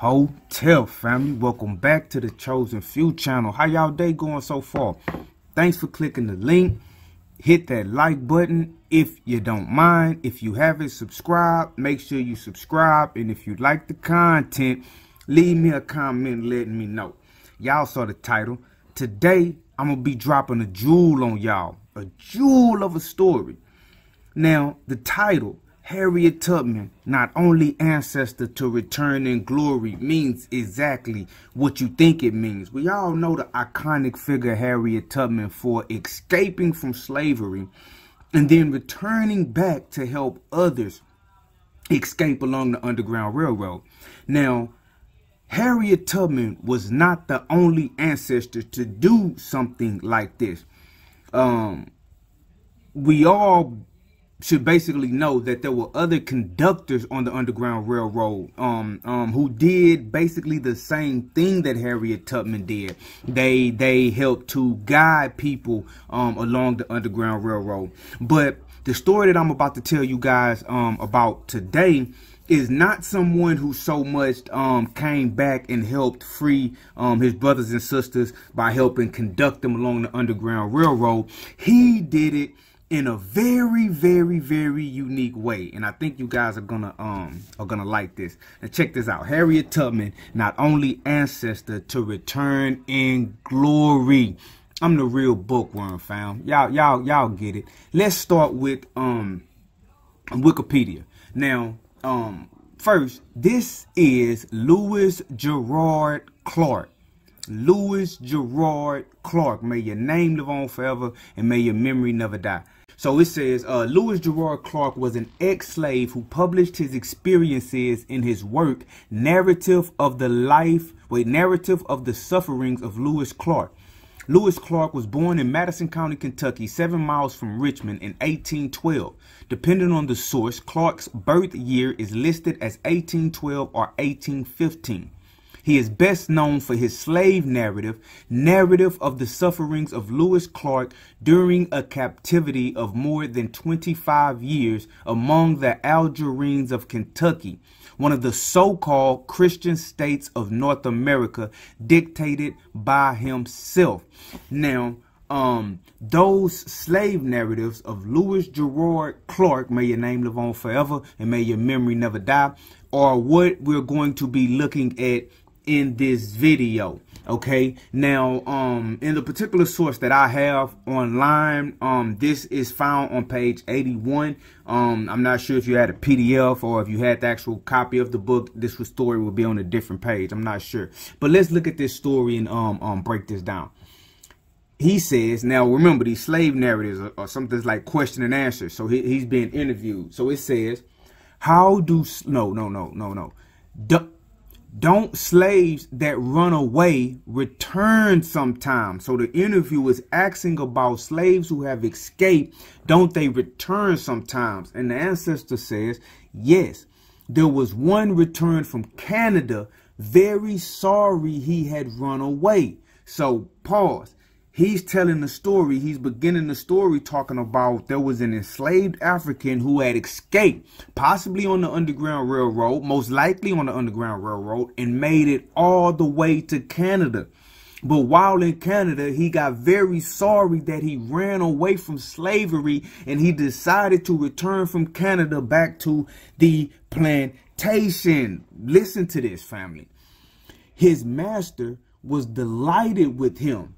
Hotel family, welcome back to the Chosen Few channel. How y'all day going so far? Thanks for clicking the link. Hit that like button if you don't mind. If you haven't subscribed, make sure you subscribe. And if you like the content, leave me a comment letting me know. Y'all saw the title. Today, I'm going to be dropping a jewel on y'all. A jewel of a story. Now, the title, Harriet Tubman, not only ancestor to return in glory, means exactly what you think it means. We all know the iconic figure Harriet Tubman for escaping from slavery and then returning back to help others escape along the Underground Railroad. Now, Harriet Tubman was not the only ancestor to do something like this. We all should basically know that there were other conductors on the Underground Railroad who did basically the same thing that Harriet Tubman did. They helped to guide people along the Underground Railroad. But the story that I'm about to tell you guys about today is not someone who so much came back and helped free his brothers and sisters by helping conduct them along the Underground Railroad. He did it in a very, very, very unique way, and I think you guys are gonna like this. Now check this out. Harriet Tubman, not only ancestor to return in glory. I'm the real bookworm, fam. Y'all get it. Let's start with Wikipedia. Now, first, this is Lewis Gerard Clark. Lewis Gerard Clark. May your name live on forever and may your memory never die. So it says, Lewis Gerard Clark was an ex-slave who published his experiences in his work, Narrative of the Sufferings of Lewis Clark. Lewis Clark was born in Madison County, Kentucky, 7 miles from Richmond in 1812. Depending on the source, Clark's birth year is listed as 1812 or 1815. He is best known for his slave narrative, Narrative of the Sufferings of Lewis Clark during a captivity of more than 25 years among the Algerines of Kentucky, one of the so-called Christian states of North America, dictated by himself. Now, those slave narratives of Lewis Gerard Clark, may your name live on forever and may your memory never die, are what we're going to be looking at in this video. Okay, now in the particular source that I have online, this is found on page 81. I'm not sure if you had a PDF or if you had the actual copy of the book. This story will be on a different page. I'm not sure, but let's look at this story and break this down. He says, now remember, these slave narratives are something like question and answer. So he's being interviewed. So it says, how do don't slaves that run away return sometimes? So the interview is asking about slaves who have escaped. Don't they return sometimes? And the ancestor says, yes, there was one returned from Canada, very sorry he had run away. So pause. He's telling the story. He's beginning the story talking about there was an enslaved African who had escaped, possibly on the Underground Railroad, most likely on the Underground Railroad, and made it all the way to Canada. But while in Canada, he got very sorry that he ran away from slavery, and he decided to return from Canada back to the plantation. Listen to this, family. His master was delighted with him,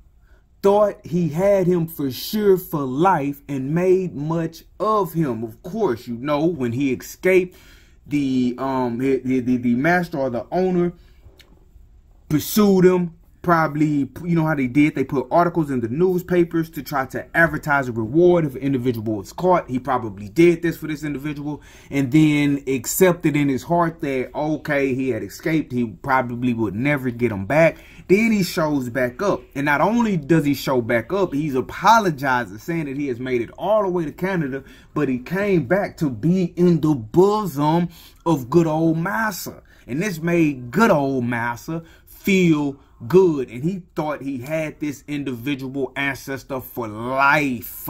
thought he had him for sure for life, and made much of him. Of course, you know, when he escaped, the master or the owner pursued him. Probably, you know how they did. They put articles in the newspapers to try to advertise a reward if an individual was caught. He probably did this for this individual and then accepted in his heart that, okay, he had escaped. He probably would never get him back. Then he shows back up. And not only does he show back up, he's apologizing, saying that he has made it all the way to Canada, but he came back to be in the bosom of good old massa. And this made good old massa feel good, and he thought he had this individual ancestor for life.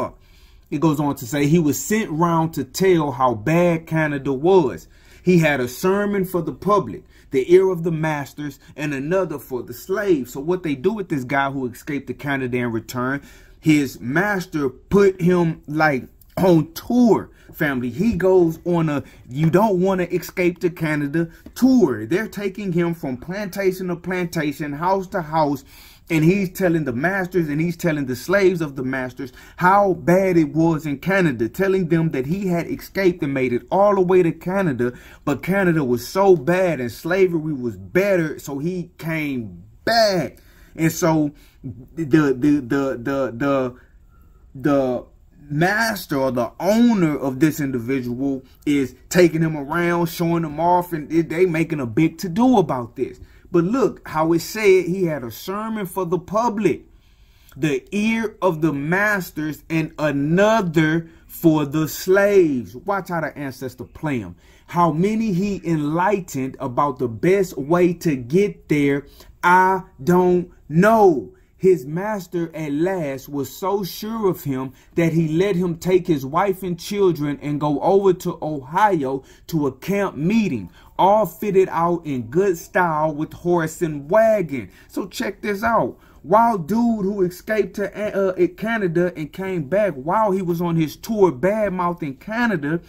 It goes on to say he was sent round to tell how bad Canada was. He had a sermon for the public, the ear of the masters, and another for the slaves. So what they do with this guy who escaped to Canada and returned, his master put him like on tour, family. He goes on a "you don't want to escape to Canada" tour. They're taking him from plantation to plantation, house to house, and he's telling the masters and he's telling the slaves of the masters how bad it was in Canada, telling them that he had escaped and made it all the way to Canada, but Canada was so bad and slavery was better, so he came back. And so the master or the owner of this individual is taking him around, showing him off, and they making a big to-do about this. But look how it said he had a sermon for the public, the ear of the masters, and another for the slaves. Watch how the ancestor play him. How many he enlightened about the best way to get there, I don't know. His master at last was so sure of him that he let him take his wife and children and go over to Ohio to a camp meeting, all fitted out in good style with horse and wagon. So check this out. While dude who escaped to Canada and came back while he was on his tour badmouthing Canada,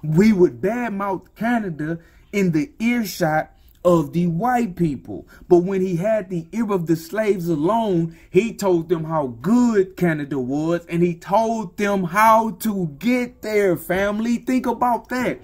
we would badmouth Canada in the earshot of the white people. But when he had the ear of the slaves alone, he told them how good Canada was, and he told them how to get there, family. Think about that.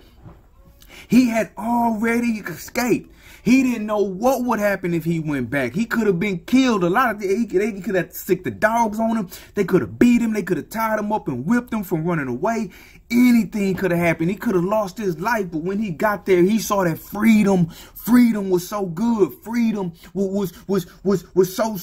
He had already escaped. He didn't know what would happen if he went back. He could have been killed. They could have sicked the dogs on him. They could have beat him. They could have tied him up and whipped him from running away. Anything could have happened. He could have lost his life. But when he got there, he saw that freedom was so good. Freedom was so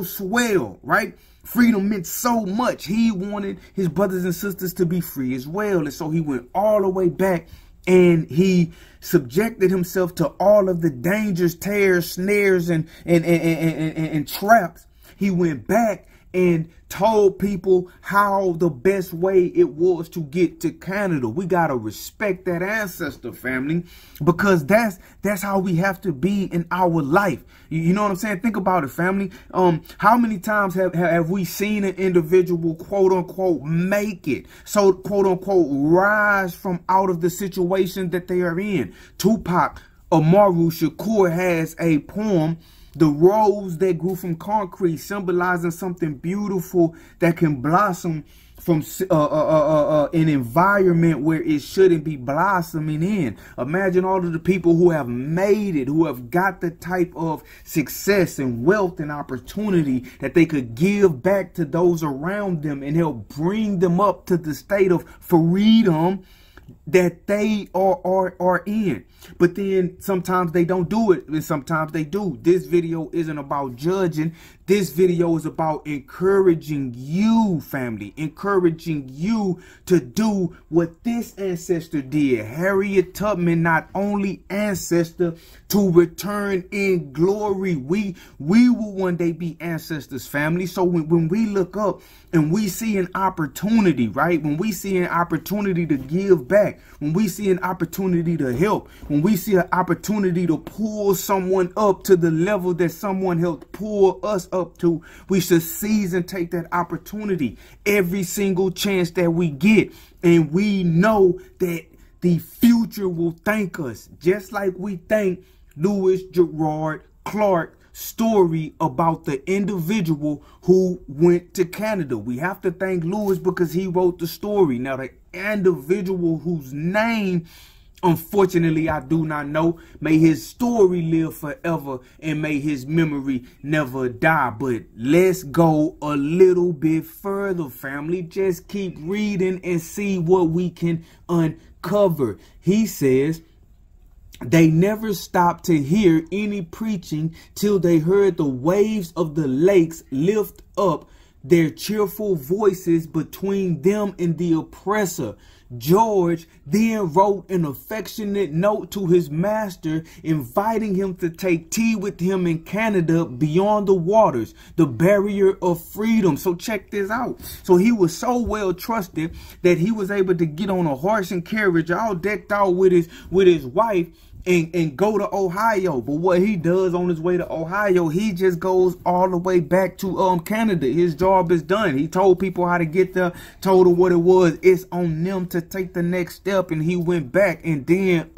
swell, right? Freedom meant so much. He wanted his brothers and sisters to be free as well. And so he went all the way back, and he subjected himself to all of the dangers, tears, snares, and traps. He went back and told people how the best way it was to get to Canada. We got to respect that ancestor, family, because that's how we have to be in our life. You know what I'm saying? Think about it, family. How many times have we seen an individual, quote unquote, make it? So, quote unquote, rise from out of the situation that they are in. Tupac Amaru Shakur has a poem, "The Rose That Grew from Concrete," symbolizing something beautiful that can blossom from an environment where it shouldn't be blossoming in. Imagine all of the people who have made it, who have got the type of success and wealth and opportunity that they could give back to those around them and help bring them up to the state of freedom that they are in. But then sometimes they don't do it, and sometimes they do. This video isn't about judging. This video is about encouraging you, family, encouraging you to do what this ancestor did. Harriet Tubman, not only ancestor, to return in glory. We will one day be ancestors, family. So when we look up and we see an opportunity, right? When we see an opportunity to give back, when we see an opportunity to help, when we see an opportunity to pull someone up to the level that someone helped pull us up to, we should seize and take that opportunity every single chance that we get. And we know that the future will thank us, just like we thank Lewis Gerard Clark's story about the individual who went to Canada. We have to thank Lewis because he wrote the story. Now, the individual whose name, unfortunately, I do not know, may his story live forever and may his memory never die. But let's go a little bit further, family. Just keep reading and see what we can uncover. He says, "They never stopped to hear any preaching till they heard the waves of the lakes lift up their cheerful voices between them and the oppressor. George then wrote an affectionate note to his master, inviting him to take tea with him in Canada beyond the waters, the barrier of freedom. So check this out. So he was so well trusted that he was able to get on a horse and carriage, all decked out with his wife, and go to Ohio. But what he does on his way to Ohio, he just goes all the way back to Canada. His job is done. He told people how to get there, told them what it was. It's on them to take the next step, and he went back. And then,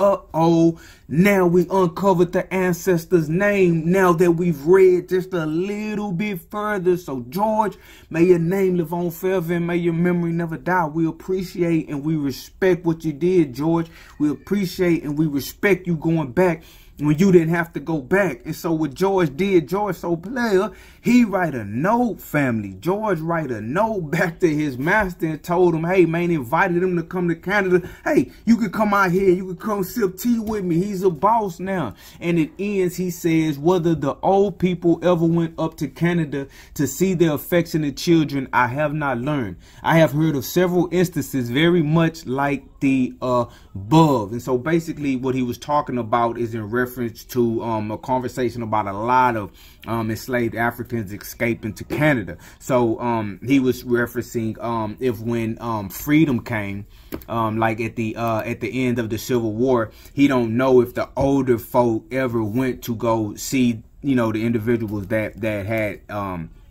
now we uncovered the ancestor's name, now that we've read just a little bit further. So George, may your name live on forever, and may your memory never die. We appreciate and we respect what you did, George. We appreciate and we respect you going back when you didn't have to go back. And so what George did, George so player, he write a note, family. George write a note back to his master and told him, hey man, invited him to come to Canada. Hey, you could come out here, you could come sip tea with me. He's a boss now. And it ends, he says, whether the old people ever went up to Canada to see their affectionate children, I have not learned. I have heard of several instances very much like the above. And so basically what he was talking about is in reference to a conversation about a lot of enslaved Africans escaping to Canada. So he was referencing if when freedom came, like at the end of the Civil War, he don't know if the older folk ever went to go see, you know, the individuals that had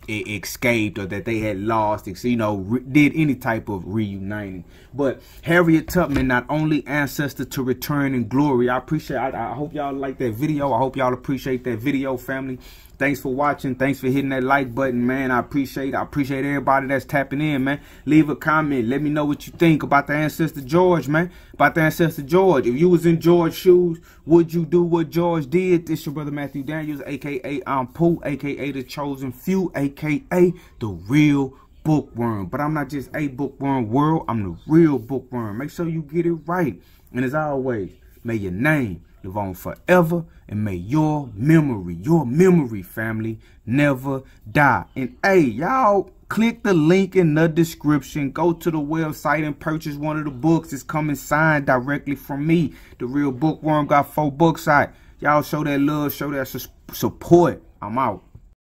escaped or that they had lost, you know, did any type of reuniting. But Harriet Tubman, not only ancestor to return in glory. I hope y'all like that video. I hope y'all appreciate that video, family. Thanks for watching. Thanks for hitting that like button, man. I appreciate everybody that's tapping in, man. Leave a comment. Let me know what you think about the ancestor George, man. About the ancestor George. If you was in George's shoes, would you do what George did? This your brother Matthew Daniels, aka Pooh, aka the Chosen Few, aka the Real Bookworm. But I'm not just a bookworm world. I'm the real bookworm. Make sure you get it right. And as always, may your name live on forever, and may your memory, family, never die. And hey, y'all, click the link in the description. Go to the website and purchase one of the books. It's coming signed directly from me. The Real Bookworm got 4 books out. Y'all show that love, show that support. I'm out.